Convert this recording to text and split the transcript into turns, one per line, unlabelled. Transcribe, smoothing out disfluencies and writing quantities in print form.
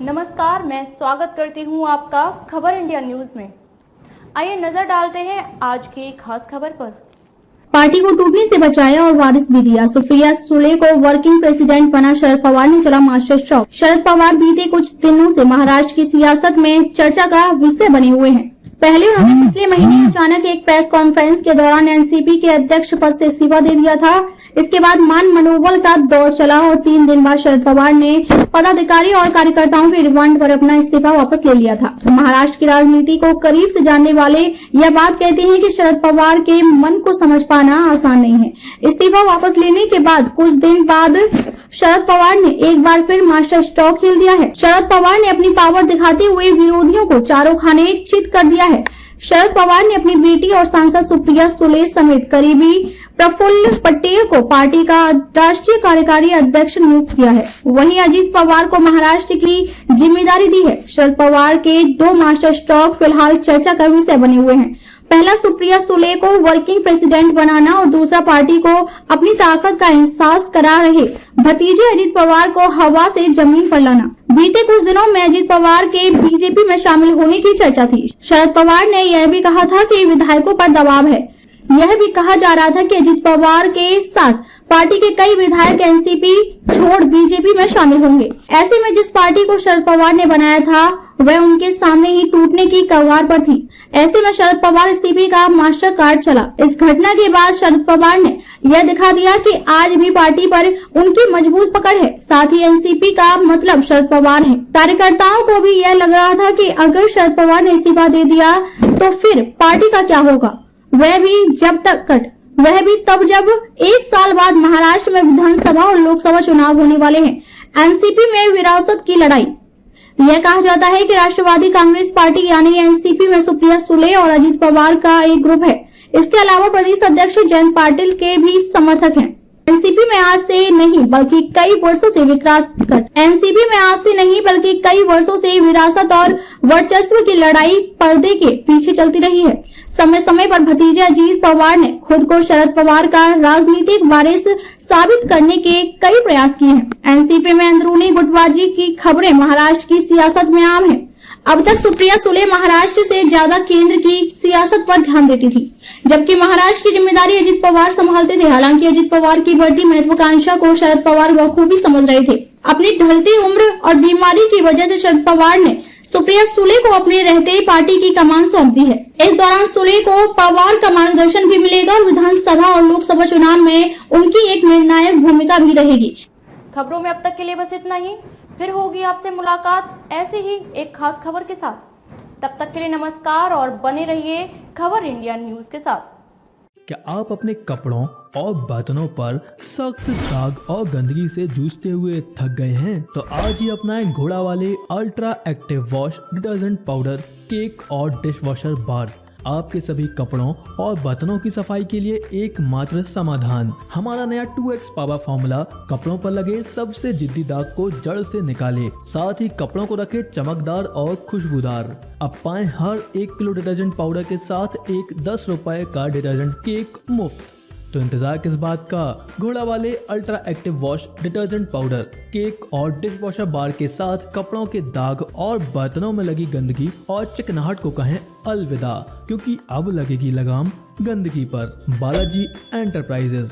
नमस्कार, मैं स्वागत करती हूं आपका खबर इंडिया न्यूज में। आइए नजर डालते हैं आज की खास खबर पर।
पार्टी को टूटने से बचाया और वारिस भी दिया। सुप्रिया सुले को वर्किंग प्रेसिडेंट बना शरद पवार ने चला मास्टर स्ट्रोक। शरद पवार बीते कुछ दिनों से महाराष्ट्र की सियासत में चर्चा का विषय बने हुए हैं। पहले उन्होंने पिछले महीने अचानक एक प्रेस कॉन्फ्रेंस के दौरान एनसीपी के अध्यक्ष पद से इस्तीफा दे दिया था। इसके बाद मान मनोबल का दौर चला और 3 दिन बाद शरद पवार ने पदाधिकारी और कार्यकर्ताओं के रिमांड पर अपना इस्तीफा वापस ले लिया था। महाराष्ट्र की राजनीति को करीब से जानने वाले यह बात कहते हैं कि शरद पवार के मन को समझ पाना आसान नहीं है। इस्तीफा वापस लेने के बाद कुछ दिन बाद शरद पवार ने एक बार फिर मास्टर स्ट्रोक खेल दिया है। शरद पवार ने अपनी पावर दिखाते हुए विरोधियों को चारों खाने चित कर दिया है। शरद पवार ने अपनी बेटी और सांसद सुप्रिया सुले समेत करीबी प्रफुल्ल पटेल को पार्टी का राष्ट्रीय कार्यकारी अध्यक्ष नियुक्त किया है। वहीं अजीत पवार को महाराष्ट्र की जिम्मेदारी दी है। शरद पवार के 2 मास्टर स्ट्रोक फिलहाल चर्चा का विषय बने हुए हैं। पहला सुप्रिया सुले को वर्किंग प्रेसिडेंट बनाना और दूसरा पार्टी को अपनी ताकत का एहसास करा रहे भतीजे अजीत पवार को हवा से जमीन पर लाना। बीते कुछ दिनों में अजीत पवार के बीजेपी में शामिल होने की चर्चा थी। शरद पवार ने यह भी कहा था कि विधायकों पर दबाव है। यह भी कहा जा रहा था कि अजीत पवार के साथ पार्टी के कई विधायक एनसीपी छोड़ बीजेपी में शामिल होंगे। ऐसे में जिस पार्टी को शरद पवार ने बनाया था वह उनके सामने ही टूटने की कगार पर थी। ऐसे में शरद पवार इस्तीफे का मास्टर कार्ड चला। इस घटना के बाद शरद पवार ने यह दिखा दिया कि आज भी पार्टी पर उनकी मजबूत पकड़ है। साथ ही एनसीपी का मतलब शरद पवार है। कार्यकर्ताओं को भी यह लग रहा था कि अगर शरद पवार ने इस्तीफा दे दिया तो फिर पार्टी का क्या होगा, वह भी तब जब 1 साल बाद महाराष्ट्र में विधानसभा और लोकसभा चुनाव होने वाले हैं। एनसीपी में विरासत की लड़ाई। यह कहा जाता है कि राष्ट्रवादी कांग्रेस पार्टी यानी एनसीपी में सुप्रिया सुले और अजीत पवार का एक ग्रुप है। इसके अलावा प्रदेश अध्यक्ष जयंत पाटिल के भी समर्थक हैं। एनसीपी में आज से नहीं बल्कि कई वर्षों से विरासत और वर्चस्व की लड़ाई पर्दे के पीछे चलती रही है। समय समय पर भतीजे अजीत पवार ने खुद को शरद पवार का राजनीतिक वारिस साबित करने के कई प्रयास किए हैं। एनसीपी में अंदरूनी गुटबाजी की खबरें महाराष्ट्र की सियासत में आम है। अब तक सुप्रिया सुले महाराष्ट्र से ज्यादा केंद्र की सियासत पर ध्यान देती थी, जबकि महाराष्ट्र की जिम्मेदारी अजीत पवार संभालते थे। हालांकि अजीत पवार की बढ़ती महत्वाकांक्षा को शरद पवार बखूबी समझ रहे थे। अपनी ढलती उम्र और बीमारी की वजह से शरद पवार ने सुप्रिया सुले को अपने रहते ही पार्टी की कमान सौंप दी है। इस दौरान सुले को पवार का मार्गदर्शन भी मिलेगा और विधानसभा और लोकसभा चुनाव में उनकी एक निर्णायक भूमिका भी रहेगी।
खबरों में अब तक के लिए बस इतना ही। फिर होगी आपसे मुलाकात ऐसे ही एक खास खबर के साथ। तब तक के लिए नमस्कार और बने रहिए खबर इंडिया न्यूज के साथ।
क्या आप अपने कपड़ों और बर्तनों पर सख्त दाग और गंदगी से जूझते हुए थक गए हैं? तो आज ही अपनाएं घोड़ा वाले ultra active wash detergent powder, cake और डिश वॉशर बार। आपके सभी कपड़ों और बर्तनों की सफाई के लिए एकमात्र समाधान। हमारा नया 2x पावर फॉर्मूला कपड़ों पर लगे सबसे जिद्दी दाग को जड़ से निकाले, साथ ही कपड़ों को रखे चमकदार और खुशबूदार। अब पाएं हर 1 किलो डिटर्जेंट पाउडर के साथ एक 10 रुपए का डिटर्जेंट केक मुफ्त। तो इंतजार किस बात का? घोड़ा वाले ultra active wash detergent powder, cake और डिश वॉशर बार के साथ कपड़ों के दाग और बर्तनों में लगी गंदगी और चिकनाहट को कहें अलविदा, क्योंकि अब लगेगी लगाम गंदगी पर। बालाजी एंटरप्राइजेज।